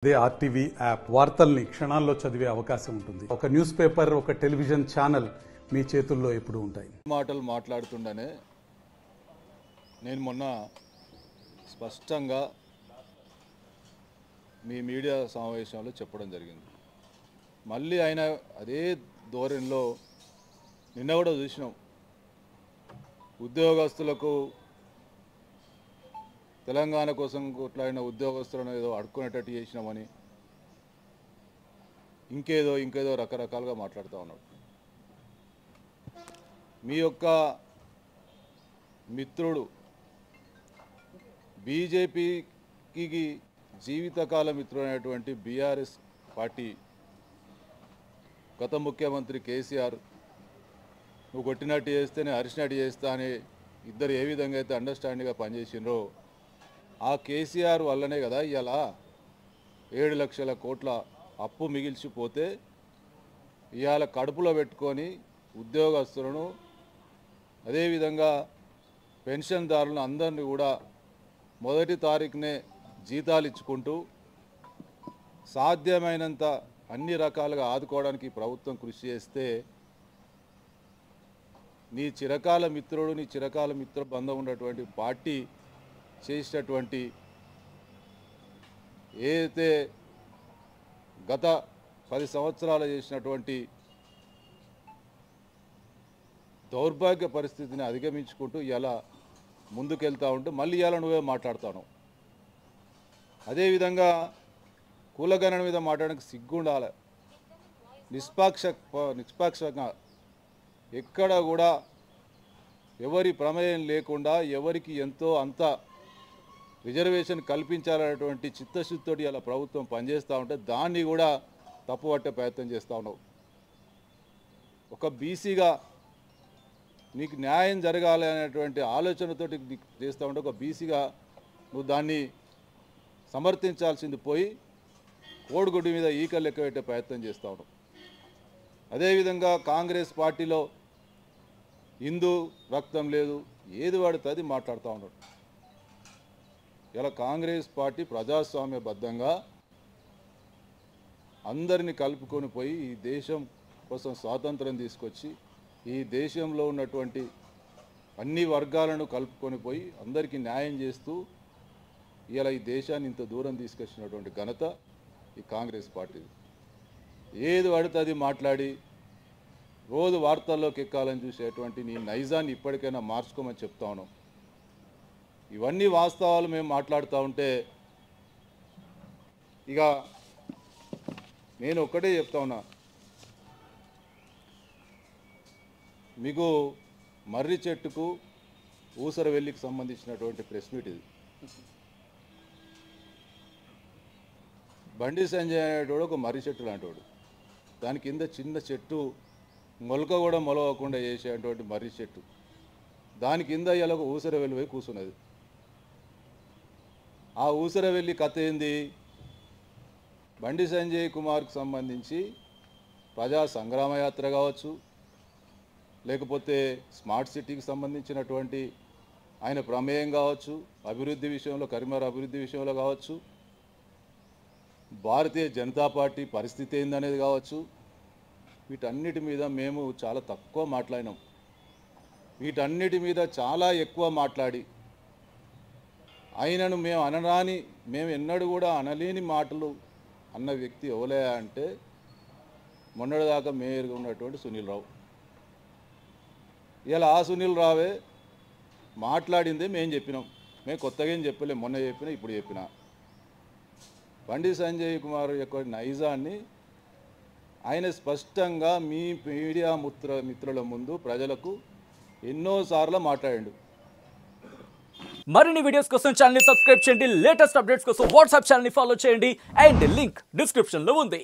అదే RTV app వార్తల్ని క్షణాల్లో చదివే అవకాశం ఉంటుంది. ఒక న్యూస్ పేపర్, ఒక టెలివిజన్ ఛానల్ మీ చేతుల్లో ఎప్పుడూ ఉంటాయి. మాటలు మాట్లాడుతుండనే నేను మొన్న స్పష్టంగా మీ మీడియా సమావేశంలో చెప్పడం జరిగింది. మళ్ళీ ఆయన అదే ధోరణిలో నిన్న కూడా చూసినాం. ఉద్యోగస్తులకు తెలంగాణ కోసం కొట్లాడిన ఉద్యోగస్తులను ఏదో అడుక్కునేటట్టు చేసినామని ఇంకేదో రకరకాలుగా మాట్లాడుతూ ఉన్నాడు. మీ యొక్క మిత్రుడు బీజేపీకి జీవితకాల మిత్రుడైనటువంటి బీఆర్ఎస్ పార్టీ గత ముఖ్యమంత్రి కేసీఆర్ నువ్వు కొట్టినట్టు చేస్తేనే అరిచినట్టు చేస్తా అని ఇద్దరు ఏ విధంగా అయితే అండర్స్టాండింగ్గా పనిచేసినరో ఆ కేసీఆర్ వల్లనే కదా ఇలా 7 లక్షల కోట్ల అప్పు మిగిల్చిపోతే ఇవాళ కడుపులో పెట్టుకొని ఉద్యోగస్తులను అదేవిధంగా పెన్షన్దారులను అందరినీ కూడా మొదటి తారీఖునే జీతాలు ఇచ్చుకుంటూ సాధ్యమైనంత అన్ని రకాలుగా ఆదుకోవడానికి ప్రభుత్వం కృషి చేస్తే నీ చిరకాల మిత్ర బంధం ఉన్నటువంటి పార్టీ చేసినటువంటి ఏదైతే గత 10 సంవత్సరాలు చేసినటువంటి దౌర్భాగ్య పరిస్థితిని అధిగమించుకుంటూ ఇలా ముందుకెళ్తూ ఉంటూ మళ్ళీ ఇలా నువ్వే మాట్లాడుతాను. అదేవిధంగా కులగణన మీద మాట్లాడడానికి సిగ్గుండాలి. నిష్పాక్షంగా ఎక్కడ కూడా ఎవరి ప్రమేయం లేకుండా ఎవరికి ఎంతో అంత రిజర్వేషన్ కల్పించాలనేటువంటి చిత్తశుద్ధితోటి అలా ప్రభుత్వం పనిచేస్తూ ఉంటే దాన్ని కూడా తప్పుపట్టే ప్రయత్నం చేస్తూ ఉన్నావు. ఒక బీసీగా నీకు న్యాయం జరగాలి అనేటువంటి ఆలోచనతోటి చేస్తూ ఉంటే ఒక బీసీగా నువ్వు దాన్ని సమర్థించాల్సింది పోయి కోడిగుడ్డు మీద ఈకలు లెక్క పెట్టే ప్రయత్నం చేస్తూ ఉన్నావు. అదేవిధంగా కాంగ్రెస్ పార్టీలో హిందూ రక్తం లేదు, ఏది వాడుతుంది మాట్లాడుతూ ఉన్నాడు. ఇలా కాంగ్రెస్ పార్టీ ప్రజాస్వామ్యబద్ధంగా అందరినీ కలుపుకొని పోయి ఈ దేశం కోసం స్వాతంత్రం తీసుకొచ్చి ఈ దేశంలో ఉన్నటువంటి అన్ని వర్గాలను కలుపుకొని పోయి అందరికీ న్యాయం చేస్తూ ఇలా ఈ దేశాన్ని ఇంత దూరం తీసుకొచ్చినటువంటి ఘనత ఈ కాంగ్రెస్ పార్టీ. ఏది పడుతుంది మాట్లాడి రోజు వార్తల్లోకి ఎక్కాలని చూసేటువంటి నీ నైజాన్ని ఇప్పటికైనా మార్చుకోమని చెప్తా ఉన్నాం. ఇవన్నీ వాస్తవాలు మేము మాట్లాడుతూ ఉంటే ఇక నేను ఒక్కటే చెప్తా ఉన్నా, మీకు మర్రి చెట్టుకు ఊసరవెల్లికి సంబంధించినటువంటి ప్రెస్ మీట్ ఇది. బండి సంజయ్ అనేటోడు ఒక మర్రి చెట్టు లాంటివాడు. దాని కింద చిన్న చెట్టు మొలక కూడా మొలవకుండా చేసేటువంటి మర్రి చెట్టు, దాని కింద ఇలా ఒక ఊసరవెల్లి పోయి కూర్చున్నది. ఆ ఊసరవెల్లి కథ ఏంది? బండి సంజయ్ కుమార్కు సంబంధించి ప్రజా సంగ్రామ యాత్ర కావచ్చు, లేకపోతే స్మార్ట్ సిటీకి సంబంధించినటువంటి ఆయన ప్రమేయం కావచ్చు, అభివృద్ధి విషయంలో కరీంనగర్ అభివృద్ధి విషయంలో కావచ్చు, భారతీయ జనతా పార్టీ పరిస్థితి ఏందనేది కావచ్చు, వీటన్నిటి మీద మేము చాలా తక్కువ మాట్లాడినాం. వీటన్నిటి మీద చాలా ఎక్కువ మాట్లాడి ఆయనను మేము ఎన్నడూ కూడా అనలేని మాటలు అన్న వ్యక్తి ఎవలే అంటే మొన్నటిదాకా మేయర్గా ఉన్నటువంటి సునీల్ రావు. ఇలా ఆ సునీల్ రావే మాట్లాడిందే మేము చెప్పినాం. మేము కొత్తగా ఏం చెప్పలేం, మొన్న చెప్పినా ఇప్పుడు చెప్పినా. బండి సంజయ్ కుమార్ యొక్క నైజాన్ని ఆయన స్పష్టంగా మీ మీడియా మిత్రుల ముందు ప్రజలకు ఎన్నోసార్లు మాట్లాడాడు. మరిన్ని వీడియోస్ కోసం ఛానల్ ని సబ్స్క్రైబ్ చేయండి. లేటెస్ట్ అప్డేట్స్ కోసం వాట్సాప్ ఛానల్ ని ఫాలో చేయండి. అండ్ లింక్ డిస్క్రిప్షన్ లో ఉంది.